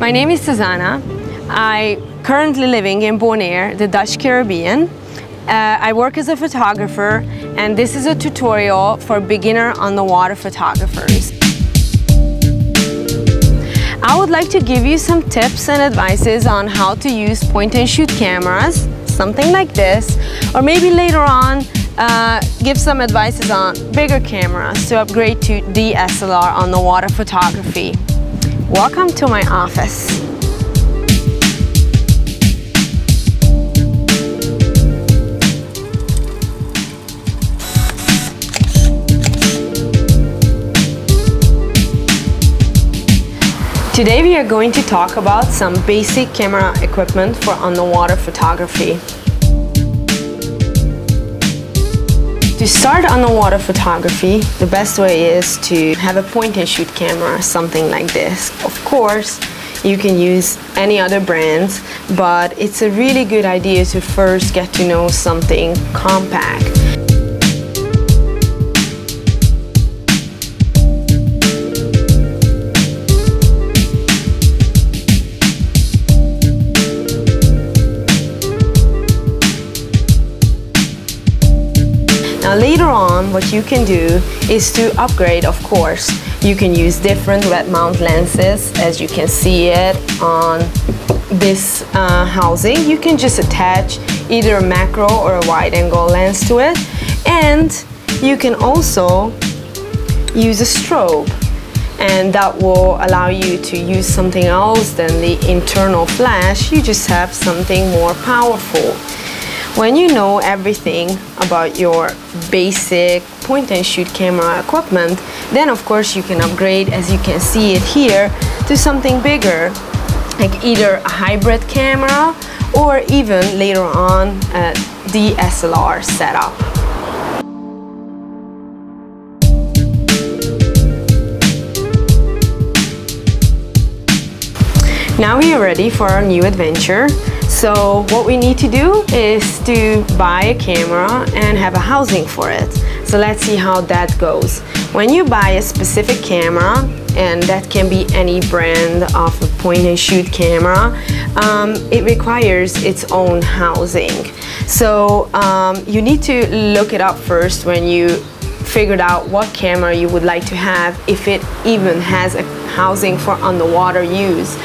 My name is Susanna. I currently living in Bonaire, the Dutch Caribbean. I work as a photographer, and this is a tutorial for beginner underwater photographers. I would like to give you some tips and advices on how to use point-and-shoot cameras, something like this, or maybe later on give some advices on bigger cameras to upgrade to DSLR underwater photography. Welcome to my office. Today we are going to talk about some basic camera equipment for underwater photography. To start underwater photography, the best way is to have a point-and-shoot camera, something like this. Of course, you can use any other brands, but it's a really good idea to first get to know something compact. Now later on, what you can do is to upgrade, of course. You can use different wet mount lenses, as you can see it on this housing. You can just attach either a macro or a wide angle lens to it. And you can also use a strobe, and that will allow you to use something else than the internal flash. You just have something more powerful. When you know everything about your basic point-and-shoot camera equipment, then of course you can upgrade, as you can see it here, to something bigger, like either a hybrid camera or even later on a DSLR setup. Now we are ready for our new adventure. So what we need to do is to buy a camera and have a housing for it. So let's see how that goes. When you buy a specific camera, and that can be any brand of a point-and-shoot camera, it requires its own housing. So you need to look it up first when you figured out what camera you would like to have, if it even has a housing for underwater use.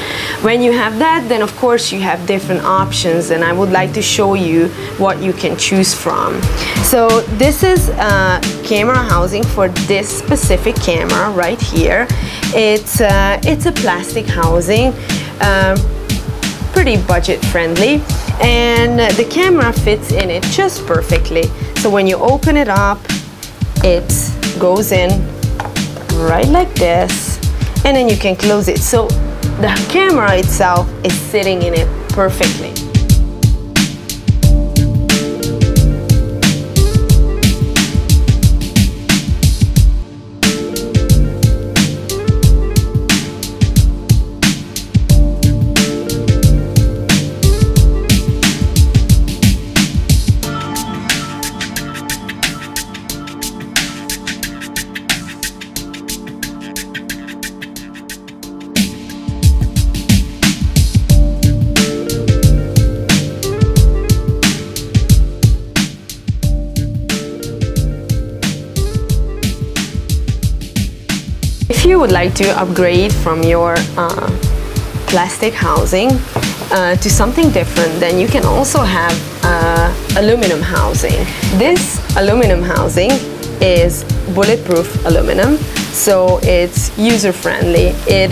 When you have that, then of course you have different options, and I would like to show you what you can choose from. So this is a camera housing for this specific camera right here. It's a plastic housing, pretty budget friendly, and the camera fits in it just perfectly. So when you open it up, it goes in right like this, and then you can close it. So the camera itself is sitting in it perfectly. If you would like to upgrade from your plastic housing to something different, then you can also have aluminum housing. This aluminum housing is bulletproof aluminum, so it's user-friendly. It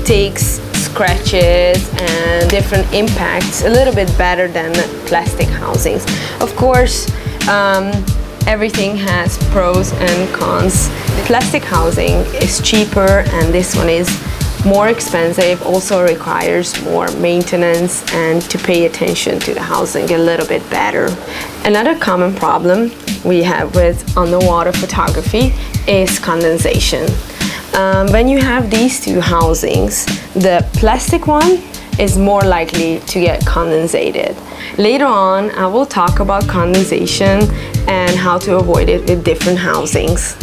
takes scratches and different impacts a little bit better than plastic housings. Of course, everything has pros and cons. Plastic housing is cheaper, and this one is more expensive, also requires more maintenance and to pay attention to the housing a little bit better. Another common problem we have with underwater photography is condensation. When you have these two housings, the plastic one is more likely to get condensated. Later on, I will talk about condensation and how to avoid it with different housings.